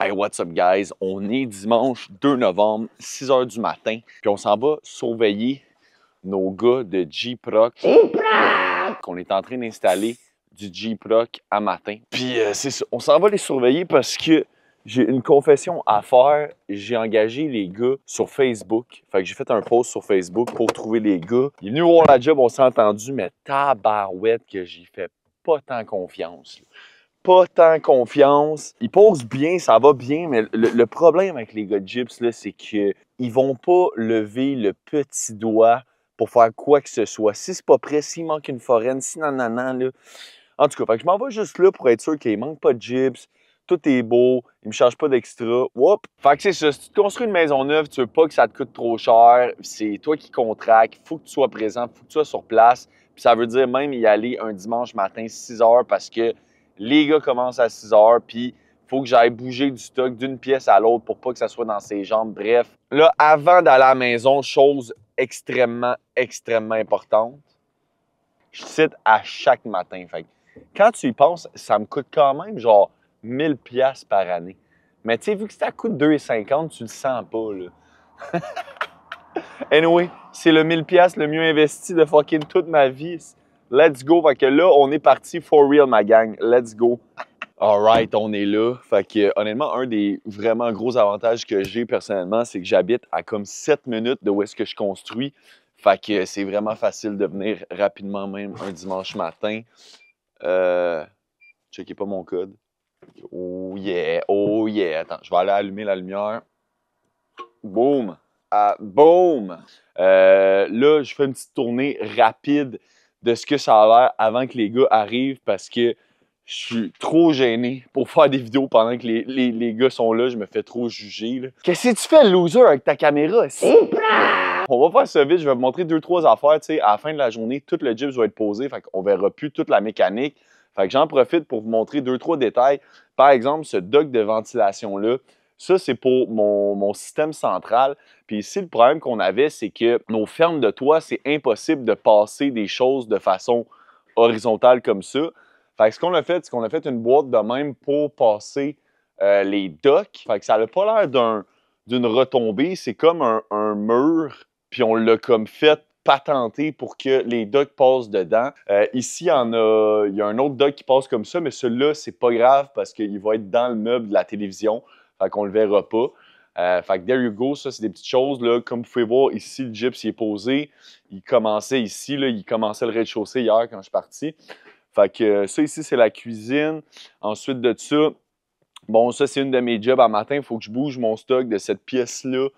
Hey, what's up, guys? On est dimanche 2 novembre, 6 h du matin, puis on s'en va surveiller nos gars de Jeep-Rock qu'on est en train d'installer du Jeep-Rock à matin. Puis c'est ça, on s'en va les surveiller parce que j'ai une confession à faire. J'ai engagé les gars sur Facebook. Fait que j'ai fait un post sur Facebook pour trouver les gars. Il est venu voir la job, on s'est entendu, mais tabarouette que j'y fais pas tant confiance. Pas tant confiance. Ils posent bien, ça va bien, mais le problème avec les gars de Gyps, c'est qu'ils vont pas lever le petit doigt pour faire quoi que ce soit. Si c'est pas prêt, s'il manque une foraine, si nanana, là. En tout cas, fait que je m'en vais juste là pour être sûr qu'il manque pas de Gyps. Tout est beau, ils me chargent pas d'extra. Whoop! Fait que c'est ça, si tu construis une maison neuve, tu veux pas que ça te coûte trop cher, c'est toi qui contractes, faut que tu sois présent, faut que tu sois sur place. Puis ça veut dire même y aller un dimanche matin 6 h parce que les gars commencent à 6 h, puis il faut que j'aille bouger du stock d'une pièce à l'autre pour pas que ça soit dans ses jambes. Bref, là, avant d'aller à la maison, chose extrêmement importante, je cite à chaque matin. Fait que quand tu y penses, ça me coûte quand même genre 1000 $ par année. Mais tu sais, vu que ça coûte 2,50 $, tu le sens pas, là. Anyway, c'est le 1000 $ le mieux investi de fucking toute ma vie. Let's go. Fait que là, on est parti for real, ma gang. Let's go. Alright, on est là. Fait que honnêtement, un des vraiment gros avantages que j'ai personnellement, c'est que j'habite à comme 7 minutes de où est-ce que je construis. Fait que c'est vraiment facile de venir rapidement même un dimanche matin. Checkez pas mon code. Oh yeah, oh yeah. Attends, je vais aller allumer la lumière. Boom. Boom! Là, je fais une petite tournée rapide de ce que ça a l'air avant que les gars arrivent parce que je suis trop gêné pour faire des vidéos pendant que les gars sont là. Je me fais trop juger. Qu'est-ce que tu fais, loser, avec ta caméra? On va faire ça vite. Je vais vous montrer 2-3 affaires. Tu sais, à la fin de la journée, tout le gyps va être posé. Fait qu'on verra plus toute la mécanique. Fait que j'en profite pour vous montrer 2-3 détails. Par exemple, ce dock de ventilation-là. Ça, c'est pour mon système central. Puis ici, le problème qu'on avait, c'est que nos fermes de toit, c'est impossible de passer des choses de façon horizontale comme ça. Fait que ce qu'on a fait, c'est qu'on a fait une boîte de même pour passer les docks. Fait que ça n'a pas l'air d'une retombée. C'est comme un mur, puis on l'a comme fait patenté pour que les docks passent dedans. Ici, il y a un autre dock qui passe comme ça, mais celui-là, c'est pas grave parce qu'il va être dans le meuble de la télévision. Fait qu'on le verra pas. Fait que there you go, ça c'est des petites choses. Là. Comme vous pouvez voir, ici le gyps il est posé. Il commençait ici, là, il commençait le rez-de-chaussée hier quand je suis parti. Fait que ça ici c'est la cuisine. Ensuite de ça, bon ça c'est une de mes jobs à matin. Il faut que je bouge mon stock de cette pièce-là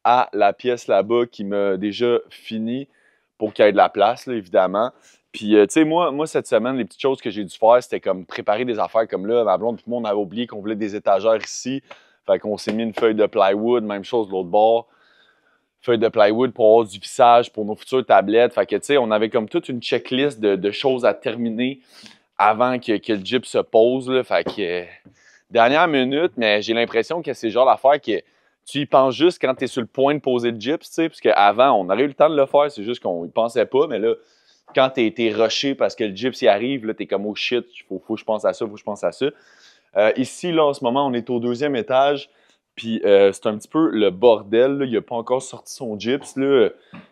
à la pièce là-bas qui m'a déjà fini pour qu'il y ait de la place, là, évidemment. Puis, tu sais, moi, cette semaine, les petites choses que j'ai dû faire, c'était comme préparer des affaires comme là. Ma blonde et moi, on avait oublié qu'on voulait des étagères ici. Fait qu'on s'est mis une feuille de plywood, même chose de l'autre bord. Feuille de plywood pour avoir du vissage pour nos futures tablettes. Fait que, tu sais, on avait comme toute une checklist de choses à terminer avant que le gyps se pose, là. Fait que, dernière minute, mais j'ai l'impression que c'est le genre d'affaire que tu y penses juste quand tu es sur le point de poser le gyps, tu sais, parce qu'avant, on aurait eu le temps de le faire, c'est juste qu'on y pensait pas, mais là, quand tu es rushé parce que le gyps y arrive, là, tu es comme « oh shit, faut que je pense à ça, faut que je pense à ça ». Ici, là, en ce moment, on est au 2e étage, puis c'est un petit peu le bordel, là. Il n'a pas encore sorti son gyps, là.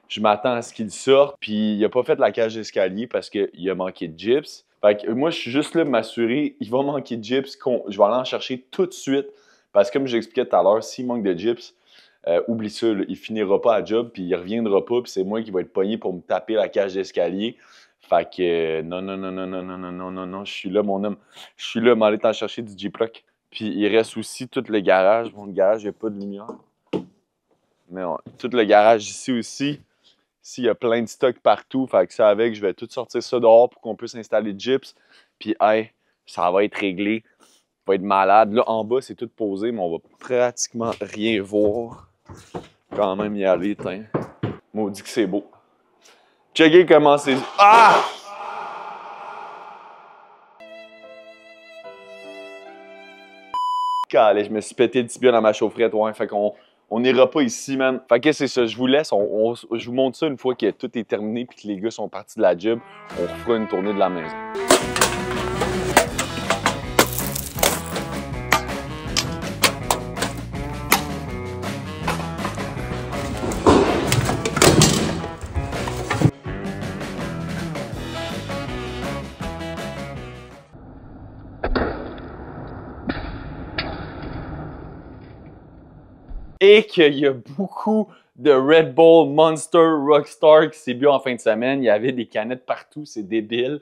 Je m'attends à ce qu'il sorte, puis il n'a pas fait la cage d'escalier parce qu'il a manqué de gyps. Fait que moi, je suis juste là pour m'assurer, il va manquer de gyps, je vais aller en chercher tout de suite, parce que comme j'expliquais tout à l'heure, s'il manque de gyps, oublie ça, là, il finira pas à job, puis il reviendra pas, puis c'est moi qui vais être pogné pour me taper la cage d'escalier. Fait que non, je suis là, mon homme. Je suis là, m'aller t'en chercher du Jeep-Rock. Puis il reste aussi tout le garage. Bon, le garage, il n'y a pas de lumière. Mais tout le garage ici aussi. Ici, il y a plein de stock partout. Fait que ça avec, je vais tout sortir ça dehors pour qu'on puisse installer le gyps. Puis, hey, ça va être réglé. Ça va être malade. Là, en bas, c'est tout posé, mais on va pratiquement rien voir. Quand même y aller, tiens. Maudit que c'est beau. Checkez comment c'est... Ah! Calais, je me suis pété le tibia dans ma chaufferette, ouais. Fait qu'on n'ira pas ici, man. Fait que c'est ça, je vous laisse. Je vous montre ça une fois que tout est terminé puis que les gars sont partis de la job. On refera une tournée de la maison. et qu'il y a beaucoup de Red Bull, Monster, Rockstar qui s'est bu en fin de semaine. Il y avait des canettes partout, c'est débile.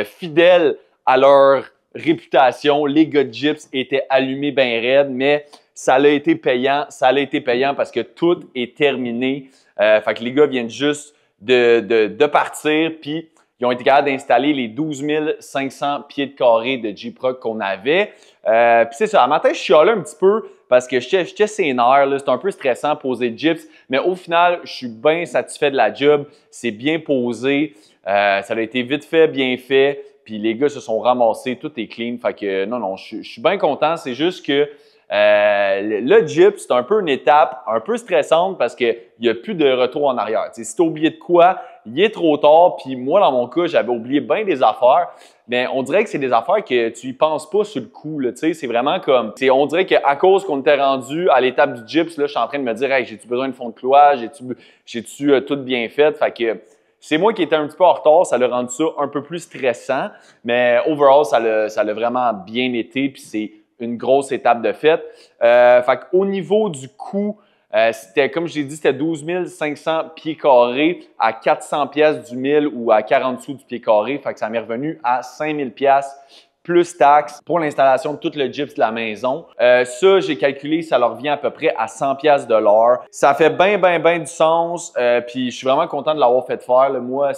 Fidèles à leur réputation, les gars de Gyps étaient allumés bien raides, mais ça a été payant. Ça a été payant parce que tout est terminé. Fait que les gars viennent juste de partir, puis ils ont été capables d'installer les 12 500 pieds de carré de J-Proc qu'on avait. Puis c'est ça, à matin, je chialais un petit peu parce que j'étais sénère, c'était un peu stressant poser Gyps, mais au final, je suis bien satisfait de la job. C'est bien posé, ça a été vite fait, bien fait, puis les gars se sont ramassés, tout est clean. Fait que non, je suis bien content. C'est juste que le Gyps, c'est un peu une étape un peu stressante parce qu'il n'y a plus de retour en arrière. T'sais, si tu as oublié de quoi, il est trop tard. Puis moi, dans mon cas, j'avais oublié bien des affaires. Mais on dirait que c'est des affaires que tu y penses pas sur le coup. C'est vraiment comme… On dirait qu'à cause qu'on était rendu à l'étape du Gyps, là, je suis en train de me dire hey, « j'ai-tu besoin de fond de clouage? J'ai-tu tout bien fait? » Fait que c'est moi qui étais un petit peu en retard. Ça l'a rendu ça un peu plus stressant. Mais overall, ça l'a vraiment bien été. Puis c'est une grosse étape de fête. Fait qu'au niveau du coût, c'était, comme je l'ai dit, c'était 12 500 pieds carrés à 400 pièces du 1000 ou à 40 sous du pied carré. Fait que ça m'est revenu à 5000 pièces plus taxes pour l'installation de tout le gyps de la maison. Ça, j'ai calculé, ça leur revient à peu près à 100 pièces de l'heure. Ça fait bien du sens. Puis je suis vraiment content de l'avoir fait faire. Là. Moi,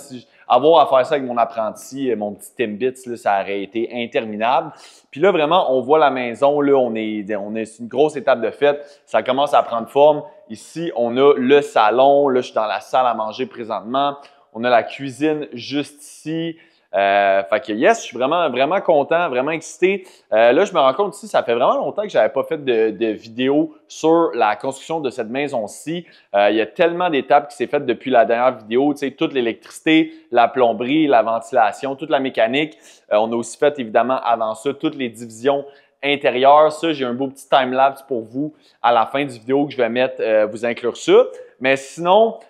avoir à faire ça avec mon apprenti, mon petit Timbits, là, ça aurait été interminable. Puis là, vraiment, on voit la maison, là, on est sur une grosse étape de fête. Ça commence à prendre forme. Ici, on a le salon. Là, je suis dans la salle à manger présentement. On a la cuisine juste ici. Fait que yes, je suis vraiment content, vraiment excité. Là, je me rends compte ici, ça fait vraiment longtemps que j'avais pas fait de vidéo sur la construction de cette maison-ci. Il y a tellement d'étapes qui s'est faites depuis la dernière vidéo, tu sais, toute l'électricité, la plomberie, la ventilation, toute la mécanique. On a aussi fait évidemment avant ça toutes les divisions intérieures. Ça, j'ai un beau petit time-lapse pour vous à la fin du vidéo que je vais mettre, vous inclure ça. Mais sinon,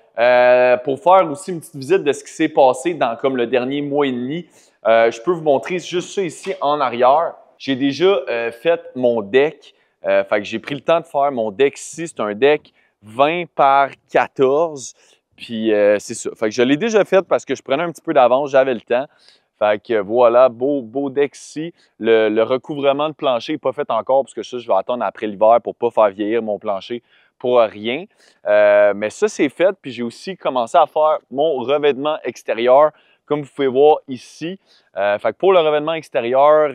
pour faire aussi une petite visite de ce qui s'est passé dans comme le dernier mois et demi, je peux vous montrer juste ça ici en arrière. J'ai déjà fait mon deck. Fait que j'ai pris le temps de faire mon deck ici. C'est un deck 20 par 14. Puis c'est ça. Fait que je l'ai déjà fait parce que je prenais un petit peu d'avance, j'avais le temps. Fait que voilà, beau deck ici. Le recouvrement de plancher n'est pas fait encore parce que ça, je vais attendre après l'hiver pour ne pas faire vieillir mon plancher pour rien. Mais ça, c'est fait. Puis j'ai aussi commencé à faire mon revêtement extérieur, comme vous pouvez voir ici. Fait que pour le revêtement extérieur,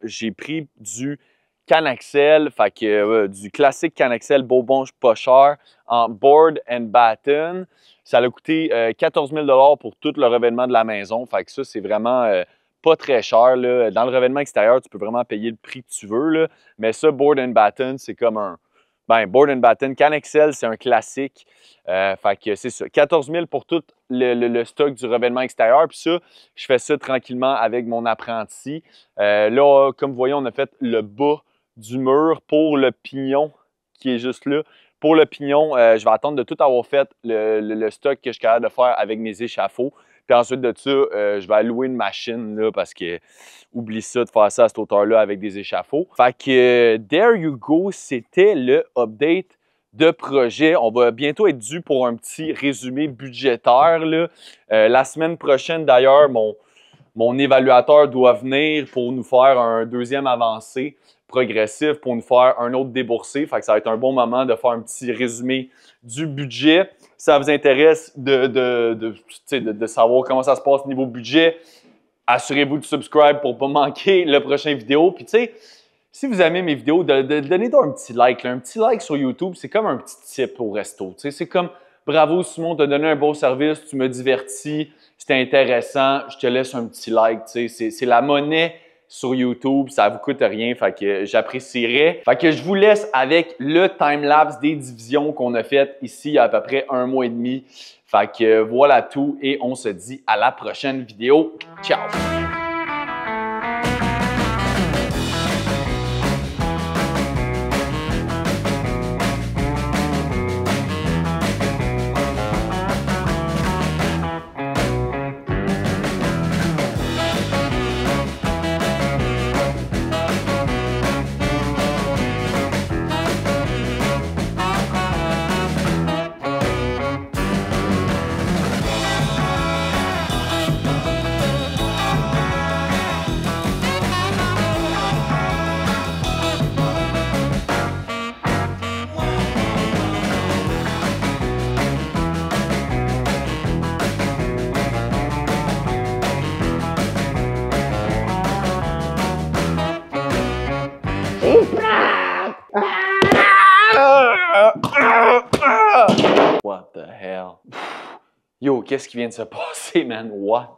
j'ai pris du Canaxel, fait que du classique Canaxel Beaubonge pas cher en board and batten. Ça a coûté 14 000 pour tout le revêtement de la maison. Fait que ça, c'est vraiment pas très cher. Là. Dans le revêtement extérieur, tu peux vraiment payer le prix que tu veux. Là. Mais ça, board and batten, c'est comme un… board and batten. Canaxel, c'est un classique. Fait que c'est ça. 14 000 pour tout le stock du revêtement extérieur. Puis ça, je fais ça tranquillement avec mon apprenti. Là, comme vous voyez, on a fait le bas du mur pour le pignon qui est juste là. Pour le pignon, je vais attendre de tout avoir fait le stock que je suis capable de faire avec mes échafauds. Puis ensuite de ça, je vais allouer une machine là, parce que oublie ça de faire ça à cette hauteur-là avec des échafauds. Fait que there you go, c'était le update de projet. On va bientôt être dû pour un petit résumé budgétaire. Là. La semaine prochaine, d'ailleurs, mon évaluateur doit venir pour nous faire un deuxième avancé progressif, pour nous faire un autre déboursé. Fait que ça va être un bon moment de faire un petit résumé du budget. Si ça vous intéresse de savoir comment ça se passe niveau budget, assurez-vous de subscribe pour ne pas manquer le prochain vidéo. Puis tu sais, si vous aimez mes vidéos, donnez-donc un petit like. Là. Un petit like sur YouTube, c'est comme un petit tip au resto. C'est comme bravo Simon, tu as donné un beau service, tu me divertis, c'était intéressant, je te laisse un petit like. C'est la monnaie sur YouTube, ça vous coûte rien, fait que j'apprécierais. Fait que je vous laisse avec le time-lapse des divisions qu'on a faites ici il y a à peu près un mois et demi. Fait que voilà tout et on se dit à la prochaine vidéo. Ciao! Yo, qu'est-ce qui vient de se passer, man? What?